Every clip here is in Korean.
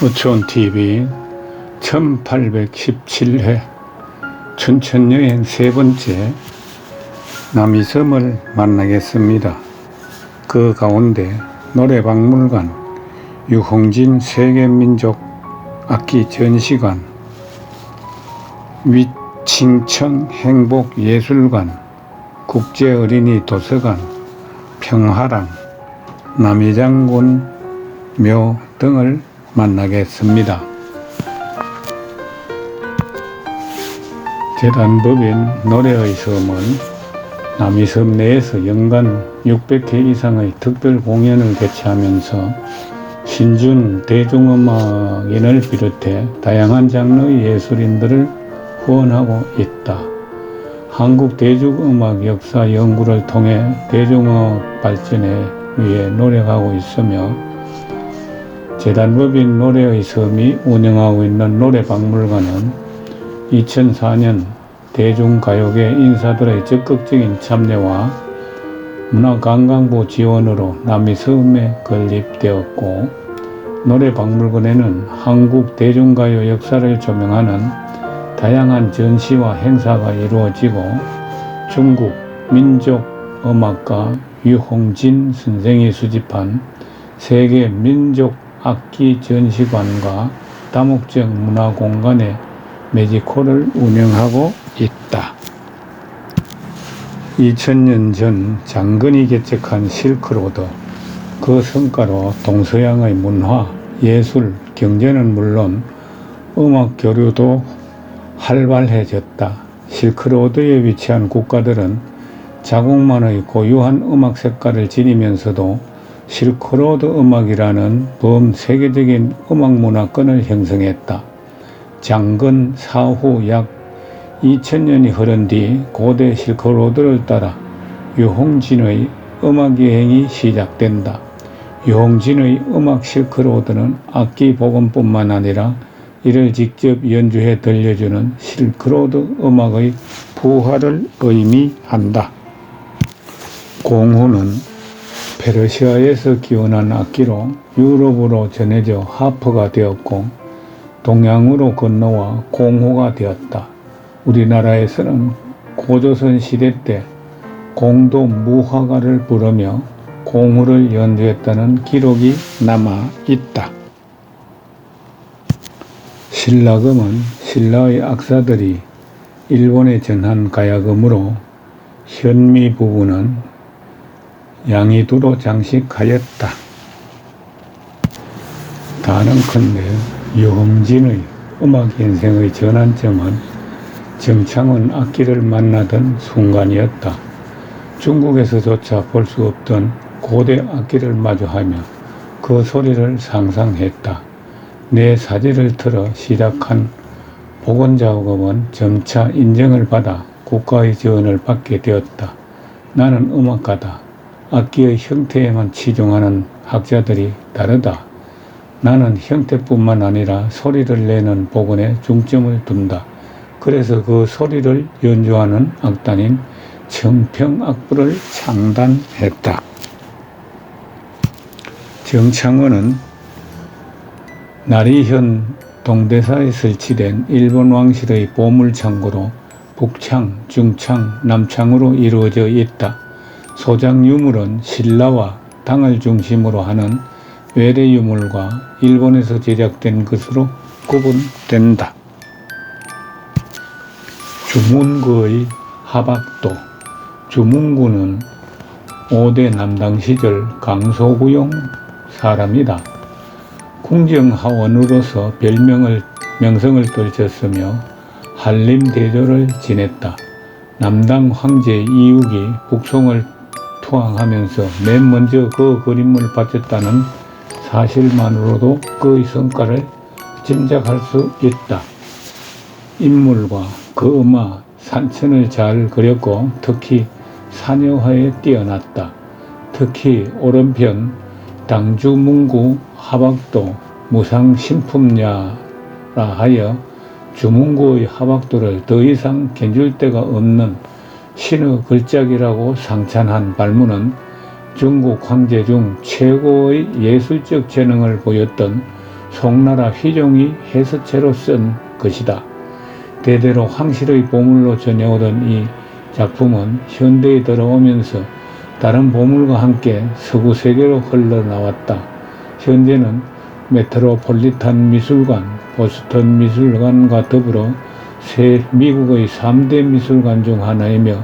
어촌TV 1817회 춘천여행 세 번째 남이섬을 만나겠습니다. 그 가운데 노래박물관, 유홍진 세계민족 악기 전시관, 위칭청 행복예술관, 국제어린이 도서관, 평화랑, 남이장군 묘 등을 만나겠습니다. 재단법인 노래의 섬은 남이섬 내에서 연간 600회 이상의 특별 공연을 개최하면서 신준 대중음악인을 비롯해 다양한 장르의 예술인들을 후원하고 있다. 한국 대중음악 역사 연구를 통해 대중음악 발전에 위해 노력하고 있으며 재단법인 노래의 섬이 운영하고 있는 노래박물관은 2004년 대중가요계 인사들의 적극적인 참여와 문화관광부 지원으로 남이섬에 건립되었고, 노래박물관에는 한국 대중가요 역사를 조명하는 다양한 전시와 행사가 이루어지고, 중국 민족음악가 유홍진 선생이 수집한 세계 민족 악기 전시관과 다목적 문화공간의 매지콜을 운영하고 있다. 2000년 전 장건이 개척한 실크로드, 그 성과로 동서양의 문화, 예술, 경제는 물론 음악 교류도 활발해졌다. 실크로드에 위치한 국가들은 자국만의 고유한 음악 색깔을 지니면서도 실크로드 음악이라는 범세계적인 음악 문화권을 형성했다. 장건 사후 약 2000년이 흐른 뒤 고대 실크로드를 따라 유홍진의 음악 여행이 시작된다. 유홍진의 음악 실크로드는 악기 복음뿐만 아니라 이를 직접 연주해 들려주는 실크로드 음악의 부활을 의미한다. 공후는 페르시아에서 기원한 악기로 유럽으로 전해져 하프가 되었고, 동양으로 건너와 공후가 되었다. 우리나라에서는 고조선 시대 때 공도 무화과를 부르며 공후를 연주했다는 기록이 남아 있다. 신라금은 신라의 악사들이 일본에 전한 가야금으로, 현미 부부는 양이두로 장식하였다. 단언컨대 유홍진의 음악 인생의 전환점은 정창은 악기를 만나던 순간이었다. 중국에서조차 볼 수 없던 고대 악기를 마주하며 그 소리를 상상했다. 내 사지를 틀어 시작한 복원작업은 점차 인정을 받아 국가의 지원을 받게 되었다. 나는 음악가다. 악기의 형태에만 치중하는 학자들이 다르다. 나는 형태뿐만 아니라 소리를 내는 복원에 중점을 둔다. 그래서 그 소리를 연주하는 악단인 청평악부를 창단했다. 정창원은 나리현 동대사에 설치된 일본 왕실의 보물창고로 북창, 중창, 남창으로 이루어져 있다. 소장 유물은 신라와 당을 중심으로 하는 외래 유물과 일본에서 제작된 것으로 구분된다. 주문구의 하박도. 주문구는 5대 남당 시절 강소구용 사람이다. 궁정하원으로서 명성을 떨쳤으며 한림대조를 지냈다. 남당 황제 이육이 북송을 투항하면서 맨 먼저 그 그림을 바쳤다는 사실만으로도 그의 성과를 짐작할 수 있다. 인물과 그 음악, 산천을 잘 그렸고 특히 사녀화에 뛰어났다. 특히 오른편 당주문구 하박도 무상신품야라 하여 주문구의 하박도를 더 이상 견줄 데가 없는 신의 걸작이라고 상찬한 발문은 중국 황제 중 최고의 예술적 재능을 보였던 송나라 휘종이 해서체로 쓴 것이다. 대대로 황실의 보물로 전해오던 이 작품은 현대에 들어오면서 다른 보물과 함께 서구 세계로 흘러나왔다. 현재는 메트로폴리탄 미술관, 보스턴 미술관과 더불어 미국의 3대 미술관 중 하나이며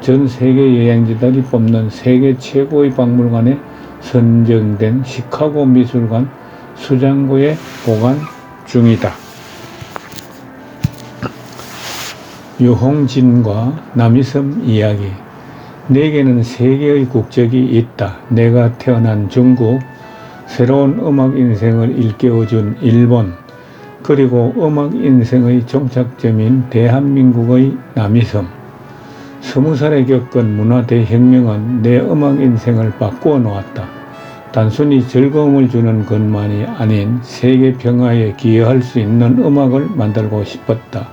전 세계 여행지들이 뽑는 세계 최고의 박물관에 선정된 시카고 미술관 수장고에 보관 중이다. 유홍진과 남이섬 이야기. 내게는 세 개의 국적이 있다. 내가 태어난 중국, 새로운 음악 인생을 일깨워준 일본, 그리고 음악 인생의 종착점인 대한민국의 남이섬. 20살에 겪은 문화 대혁명은 내 음악 인생을 바꾸어 놓았다. 단순히 즐거움을 주는 것만이 아닌 세계 평화에 기여할 수 있는 음악을 만들고 싶었다.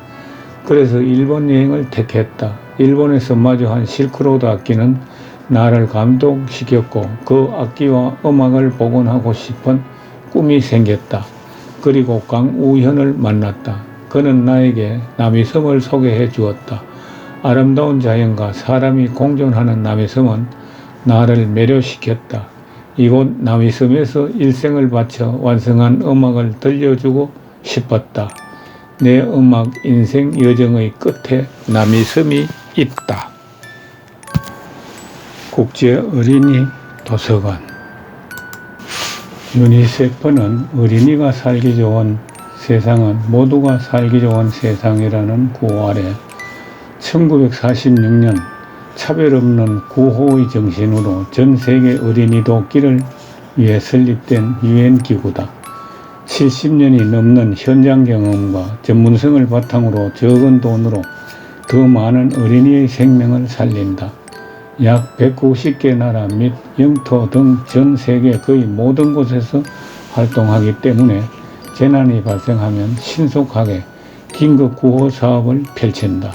그래서 일본 여행을 택했다. 일본에서 마주한 실크로드 악기는 나를 감동시켰고 그 악기와 음악을 복원하고 싶은 꿈이 생겼다. 그리고 강우현을 만났다. 그는 나에게 남이섬을 소개해 주었다. 아름다운 자연과 사람이 공존하는 남이섬은 나를 매료시켰다. 이곳 남이섬에서 일생을 바쳐 완성한 음악을 들려주고 싶었다. 내 음악 인생 여정의 끝에 남이섬이 있다. 국제 어린이 도서관. 유니세프는 어린이가 살기 좋은 세상은 모두가 살기 좋은 세상이라는 구호 아래 1946년 차별 없는 구호의 정신으로 전 세계 어린이 돕기를 위해 설립된 유엔 기구다. 70년이 넘는 현장 경험과 전문성을 바탕으로 적은 돈으로 더 많은 어린이의 생명을 살린다. 약 190개 나라 및 영토 등 전 세계 거의 모든 곳에서 활동하기 때문에 재난이 발생하면 신속하게 긴급 구호 사업을 펼친다.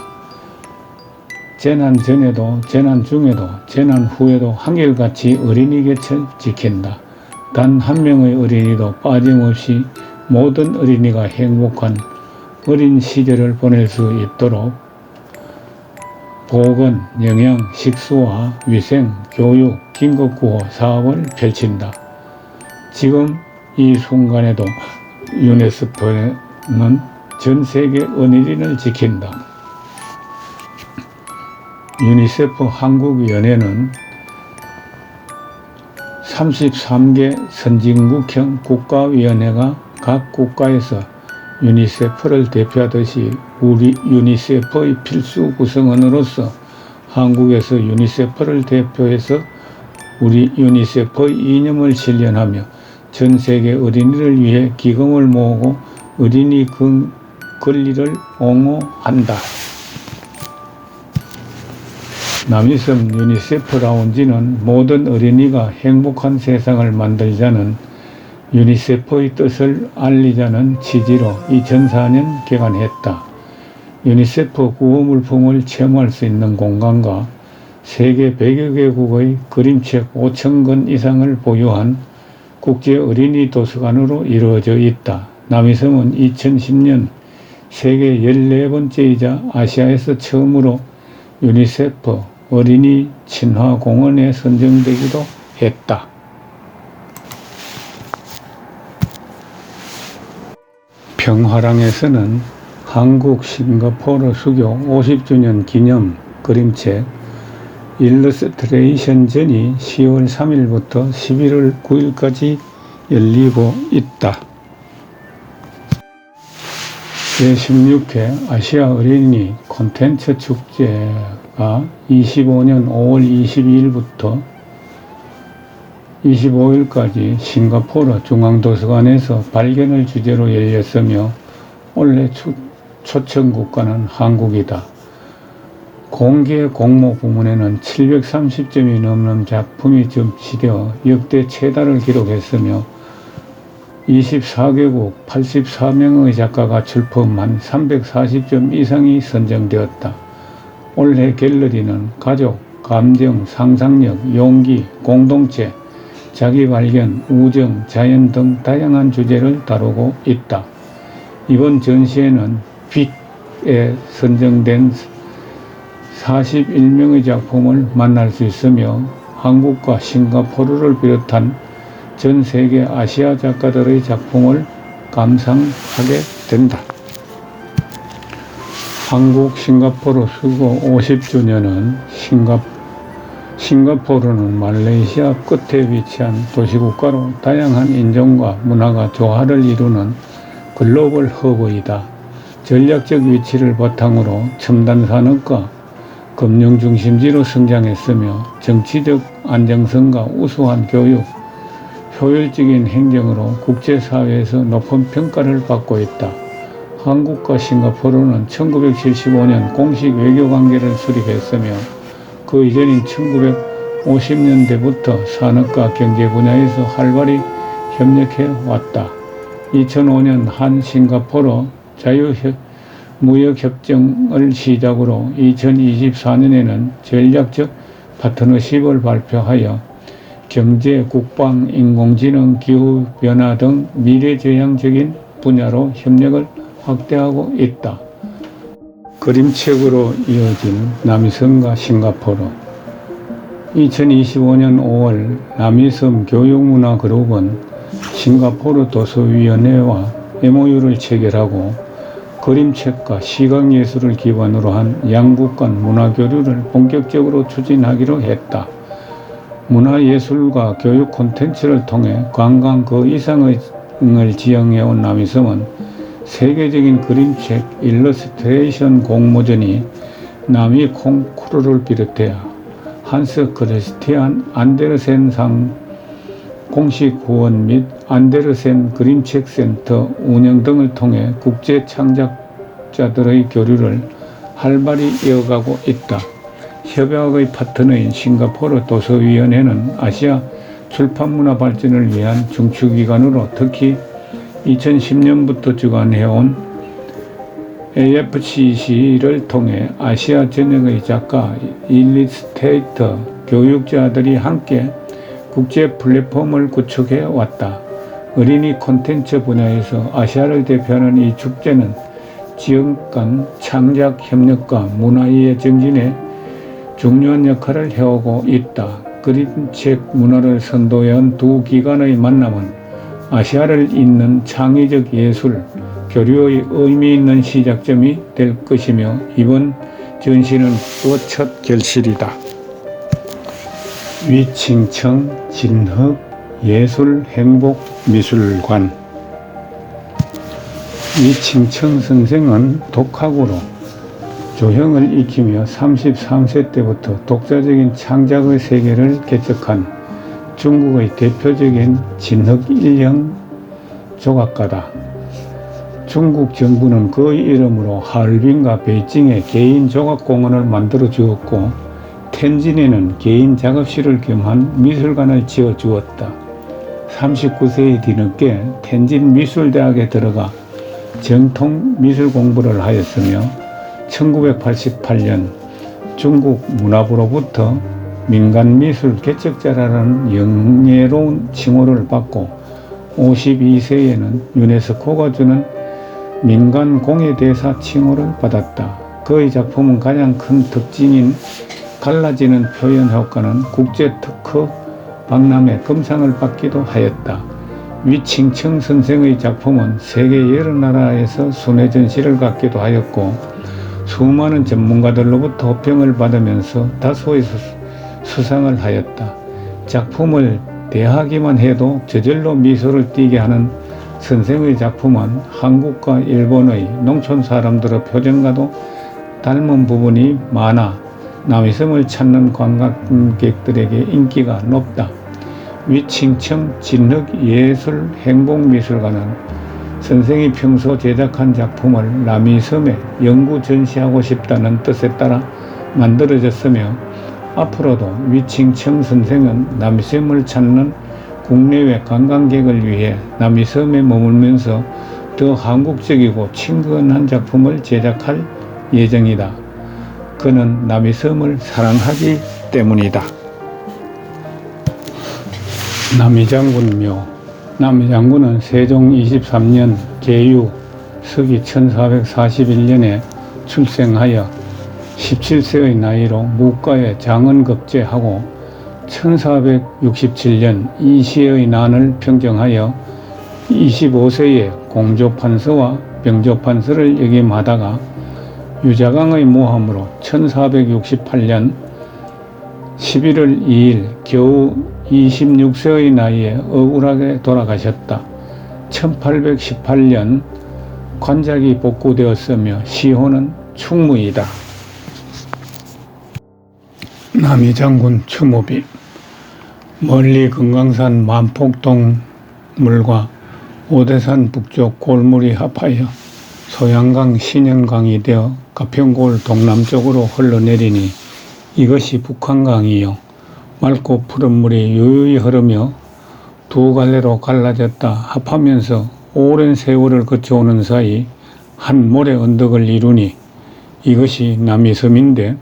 재난 전에도, 재난 중에도, 재난 후에도 한결같이 어린이 곁을 지킨다. 단 한 명의 어린이도 빠짐없이 모든 어린이가 행복한 어린 시절을 보낼 수 있도록 보건, 영양, 식수와 위생, 교육, 긴급구호 사업을 펼친다. 지금 이 순간에도 유네스코는 전 세계 어린이를 지킨다. 유니세프 한국위원회는 33개 선진국형 국가위원회가 각 국가에서 유니세프를 대표하듯이 우리 유니세프의 필수 구성원으로서 한국에서 유니세프를 대표해서 우리 유니세프의 이념을 실현하며 전 세계 어린이를 위해 기금을 모으고 어린이 권리를 옹호한다. 남이섬 유니세프 라운지는 모든 어린이가 행복한 세상을 만들자는 유니세프의 뜻을 알리자는 취지로 2004년 개관했다. 유니세프 구호물품을 체험할 수 있는 공간과 세계 100여 개국의 그림책 5,000권 이상을 보유한 국제 어린이 도서관으로 이루어져 있다. 남이섬은 2010년 세계 14번째이자 아시아에서 처음으로 유니세프 어린이 친화공원에 선정되기도 했다. 평화랑에서는 한국 싱가포르 수교 50주년 기념 그림책 일러스트레이션전이 10월 3일부터 11월 9일까지 열리고 있다. 제16회 아시아 어린이 콘텐츠 축제가 25년 5월 22일부터 25일까지 싱가포르 중앙도서관에서 발견을 주제로 열렸으며 올해 초청 국가는 한국이다. 공개 공모 부문에는 730점이 넘는 작품이 접시되어 역대 최다를 기록했으며 24개국 84명의 작가가 출품한 340점 이상이 선정되었다. 올해 갤러리는 가족, 감정, 상상력, 용기, 공동체, 자기 발견, 우정, 자연 등 다양한 주제를 다루고 있다. 이번 전시회는 빛에 선정된 41명의 작품을 만날 수 있으며 한국과 싱가포르를 비롯한 전 세계 아시아 작가들의 작품을 감상하게 된다. 한국 싱가포르 수고 50주년은 싱가포르는 말레이시아 끝에 위치한 도시국가로 다양한 인종과 문화가 조화를 이루는 글로벌 허브이다. 전략적 위치를 바탕으로 첨단 산업과 금융 중심지로 성장했으며 정치적 안정성과 우수한 교육, 효율적인 행정으로 국제사회에서 높은 평가를 받고 있다. 한국과 싱가포르는 1975년 공식 외교관계를 수립했으며 그 이전인 1950년대부터 산업과 경제 분야에서 활발히 협력해 왔다. 2005년 한 싱가포르 자유무역협정을 시작으로 2024년에는 전략적 파트너십을 발표하여 경제, 국방, 인공지능, 기후변화 등 미래지향적인 분야로 협력을 확대하고 있다. 그림책으로 이어진 남이섬과 싱가포르. 2025년 5월 남이섬 교육문화그룹은 싱가포르 도서위원회와 MOU를 체결하고 그림책과 시각예술을 기반으로 한 양국 간 문화교류를 본격적으로 추진하기로 했다. 문화예술과 교육 콘텐츠를 통해 관광 그 이상을 지향해온 남이섬은 세계적인 그림책 일러스트레이션 공모전이 남이 콩쿠르를 비롯해 한스 크리스티안 안데르센상 공식 후원 및 안데르센 그림책 센터 운영 등을 통해 국제 창작자들의 교류를 활발히 이어가고 있다. 협약의 파트너인 싱가포르 도서위원회는 아시아 출판문화 발전을 위한 중추기관으로 특히 2010년부터 주관해온 AFCC를 통해 아시아 전역의 작가, 일러스트레이터, 교육자들이 함께 국제 플랫폼을 구축해 왔다. 어린이 콘텐츠 분야에서 아시아를 대표하는 이 축제는 지역 간 창작 협력과 문화의 정진에 중요한 역할을 해오고 있다. 그림책 문화를 선도해온 두 기관의 만남은 아시아를 잇는 창의적 예술, 교류의 의미 있는 시작점이 될 것이며 이번 전시는 그 첫 결실이다. 위칭청 진흙 예술행복미술관. 위칭청 선생은 독학으로 조형을 익히며 33세 때부터 독자적인 창작의 세계를 개척한 중국의 대표적인 진흙 일형 조각가다. 중국 정부는 그의 이름으로 하얼빈과 베이징에 개인 조각공원을 만들어 주었고 텐진에는 개인 작업실을 겸한 미술관을 지어 주었다. 39세에 뒤늦게 텐진 미술대학에 들어가 정통 미술 공부를 하였으며 1988년 중국 문화부로부터 민간미술 개척자라는 영예로운 칭호를 받고 52세에는 유네스코가 주는 민간공예대사 칭호를 받았다. 그의 작품은 가장 큰 특징인 갈라지는 표현 효과는 국제특허 박람회 금상을 받기도 하였다. 위칭청 선생의 작품은 세계 여러 나라에서 순회 전시를 갖기도 하였고 수많은 전문가들로부터 호평을 받으면서 다수의 수상을 하였다. 작품을 대하기만 해도 저절로 미소를 띠게 하는 선생의 작품은 한국과 일본의 농촌 사람들의 표정과도 닮은 부분이 많아 남이섬을 찾는 관광객들에게 인기가 높다. 위칭청 진흙예술행복미술관은 선생이 평소 제작한 작품을 남이섬에 영구 전시하고 싶다는 뜻에 따라 만들어졌으며 앞으로도 위칭청 선생은 남이섬을 찾는 국내외 관광객을 위해 남이섬에 머물면서 더 한국적이고 친근한 작품을 제작할 예정이다. 그는 남이섬을 사랑하기 때문이다. 남이장군 묘. 남이장군은 세종 23년 계유 서기 1441년에 출생하여 17세의 나이로 무과에 장언급제하고 1467년 이시의 난을 평정하여 25세에 공조판서와 병조판서를 역임하다가 유자강의 모함으로 1468년 11월 2일 겨우 26세의 나이에 억울하게 돌아가셨다. 1818년 관작이 복구되었으며 시호는 충무이다. 남이장군 추모비. 멀리 금강산 만폭동물과 오대산 북쪽 골물이 합하여 소양강 신현강이 되어 가평골 동남쪽으로 흘러내리니 이것이 북한강이요 맑고 푸른 물이 유유히 흐르며 두 갈래로 갈라졌다 합하면서 오랜 세월을 거쳐오는 사이 한 모래 언덕을 이루니 이것이 남이섬인데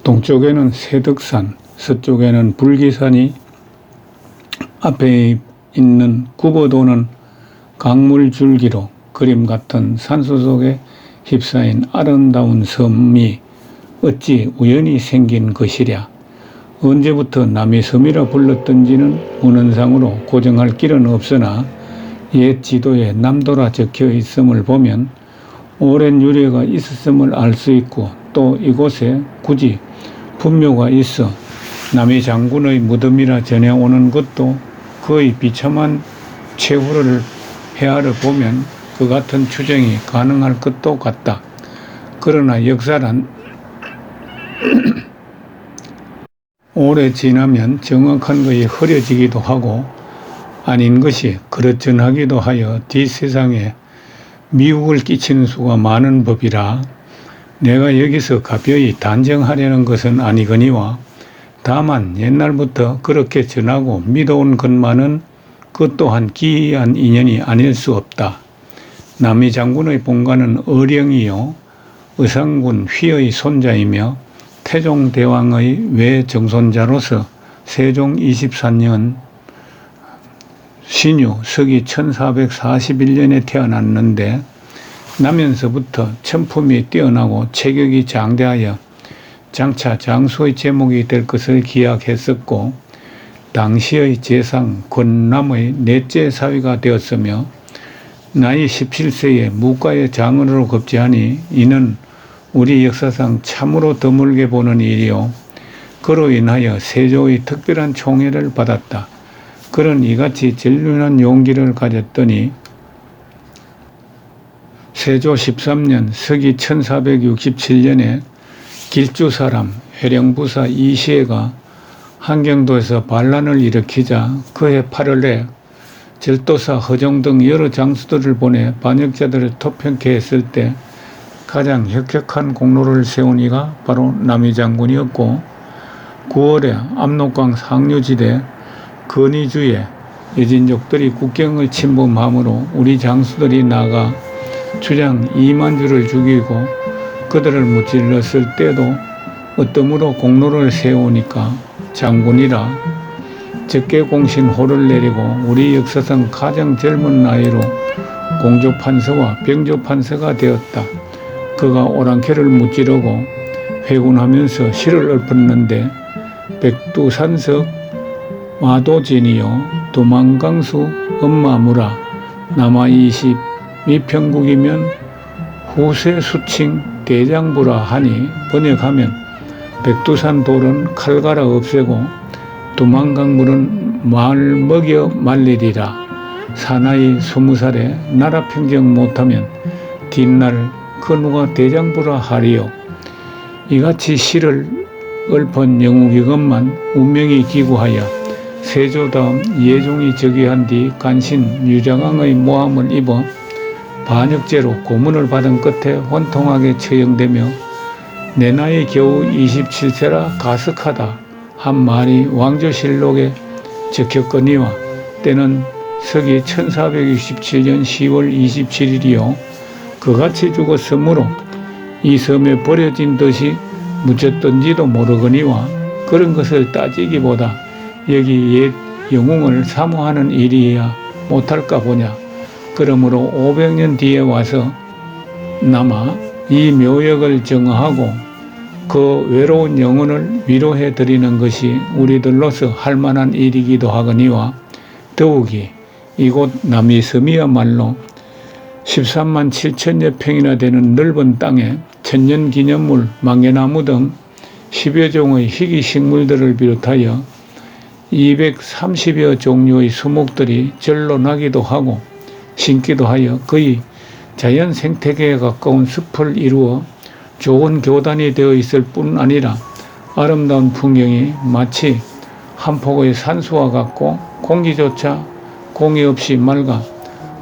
동쪽에는 세덕산, 서쪽에는 불기산이 앞에 있는 굽어도는 강물 줄기로 그림 같은 산수 속에 휩싸인 아름다운 섬이 어찌 우연히 생긴 것이랴. 언제부터 남이섬이라 불렀던지는 문헌상으로 고정할 길은 없으나 옛 지도에 남도라 적혀 있음을 보면 오랜 유래가 있었음을 알 수 있고 또 이곳에 굳이 분묘가 있어 남이장군의 무덤이라 전해오는 것도 거의 비참한 최후를 헤아려 보면 그 같은 추정이 가능할 것도 같다. 그러나 역사란 오래 지나면 정확한 것이 흐려지기도 하고 아닌 것이 그렇전하기도 하여 뒷세상에 미혹을 끼치는 수가 많은 법이라 내가 여기서 가벼이 단정하려는 것은 아니거니와 다만 옛날부터 그렇게 전하고 믿어온 것만은 그 또한 기이한 인연이 아닐 수 없다. 남이장군의 본가는 어령이요 의상군 휘의 손자이며 태종대왕의 외정손자로서 세종 24년 신유 서기 1441년에 태어났는데 나면서부터 천품이 뛰어나고 체격이 장대하여 장차 장수의 제목이 될 것을 기약했었고 당시의 재상 권남의 넷째 사위가 되었으며 나이 17세에 무과의 장언으로 급제하니 이는 우리 역사상 참으로 드물게 보는 일이요 그로 인하여 세조의 특별한 총애를 받았다. 그런 이같이 전륜한 용기를 가졌더니 세조 13년 서기 1467년에 길주사람 회령부사 이시애가 한경도에서 반란을 일으키자 그해 8월에 절도사 허종 등 여러 장수들을 보내 반역자들을 토평케 했을 때 가장 혁혁한 공로를 세운 이가 바로 남이장군이었고 9월에 압록강 상류지대 건의주에 여진족들이 국경을 침범함으로 우리 장수들이 나가 주장 2만 주를 죽이고 그들을 무찔렀을 때도 어떠므로 공로를 세우니까 장군이라 적개공신 호를 내리고 우리 역사상 가장 젊은 나이로 공조판서와 병조판서가 되었다. 그가 오랑캐를 무찌르고 회군하면서 시를 읊었는데 백두산석 마도진이요 도망강수 엄마무라 남아이십 미평국이면 후세수칭 대장부라 하니 번역하면 백두산 돌은 칼갈아 없애고 두만강물은 말 먹여 말리리라. 사나이 20살에 나라 평정 못하면 뒷날 그 누가 대장부라 하리요. 이같이 시를 읊은 영웅이건만 운명이 기구하여 세조 다음 예종이 즉위한 뒤 간신 유자강의 모함을 입어 반역죄로 고문을 받은 끝에 혼통하게 처형되며 내 나이 겨우 27세라 가석하다 한 말이 왕조실록에 적혔거니와 때는 서기 1467년 10월 27일이요 그같이 죽었으므로 이 섬에 버려진 듯이 묻혔던지도 모르거니와 그런 것을 따지기보다 여기 옛 영웅을 사모하는 일이야 못할까 보냐. 그러므로 500년 뒤에 와서 남아 이 묘역을 정화하고 그 외로운 영혼을 위로해 드리는 것이 우리들로서 할 만한 일이기도 하거니와 더욱이 이곳 남이섬이야말로 13만 7천여 평이나 되는 넓은 땅에 천년기념물, 망개나무 등 10여 종의 희귀식물들을 비롯하여 230여 종류의 수목들이 절로 나기도 하고 심기도 하여 거의 자연 생태계에 가까운 숲을 이루어 좋은 교단이 되어 있을 뿐 아니라 아름다운 풍경이 마치 한 폭의 산수와 같고 공기조차 공해 없이 맑아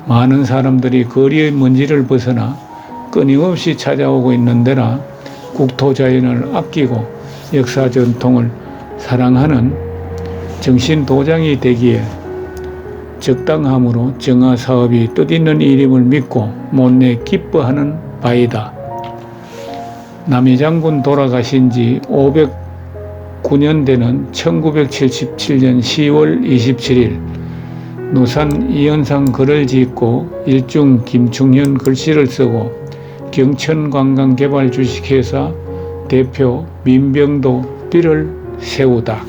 많은 사람들이 거리의 먼지를 벗어나 끊임없이 찾아오고 있는 데라 국토자연을 아끼고 역사 전통을 사랑하는 정신도장이 되기에 적당함으로 정화사업이 뜻있는 일임을 믿고 못내 기뻐하는 바이다. 남이장군 돌아가신 지 509년 되는 1977년 10월 27일 노산 이현상 글을 짓고 일중 김충현 글씨를 쓰고 경천관광개발 주식회사 대표 민병도 삐를 세우다.